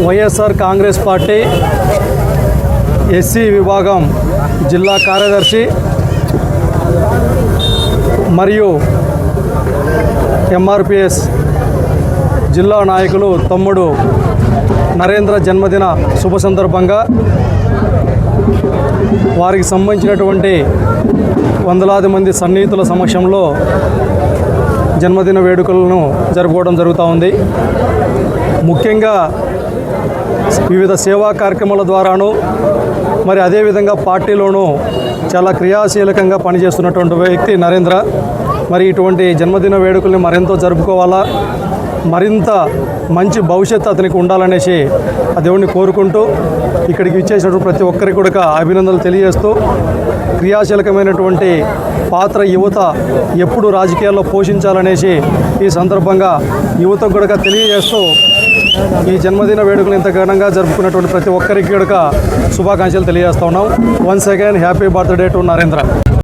YSR Congress party SC విభాగం జిల్లా కార్యదర్శి మరియు ఎంఆర్పిఎస్ జిల్లా నాయకులు తమ్ముడు నరేంద్ర జన్మదిన శుభ సందర్భంగా వారికి సంబంధించినటువంటి వందలాది మంది సన్నిహితుల సమక్షంలో జన్మదిన వేడుకలను జరుపుకోవడం జరుగుతూ ఉంది. ముఖ్యంగా వివిధ సేవా కార్యక్రమాల ద్వారాను మరి అదేవిధంగా పార్టీలోనూ చాలా క్రియాశీలకంగా పనిచేస్తున్నటువంటి వ్యక్తి నరేంద్ర. మరి ఇటువంటి జన్మదిన వేడుకల్ని మరెంతో జరుపుకోవాలా, మరింత మంచి భవిష్యత్తు అతనికి ఉండాలనేసి ఆ దేవుడిని కోరుకుంటూ ఇక్కడికి ఇచ్చేసినటువంటి ప్రతి ఒక్కరికి కూడా అభినందనలు తెలియజేస్తూ క్రియాశీలకమైనటువంటి పాత్ర యువత ఎప్పుడు రాజకీయాల్లో పోషించాలనేసి ఈ సందర్భంగా యువతకు కూడా తెలియజేస్తూ ఈ జన్మదిన వేడుకలు ఇంత ఘనంగా జరుపుకున్నటువంటి ప్రతి ఒక్కరికి కూడా శుభాకాంక్షలు తెలియజేస్తూ ఉన్నాం. Once again happy birthday to Narendra.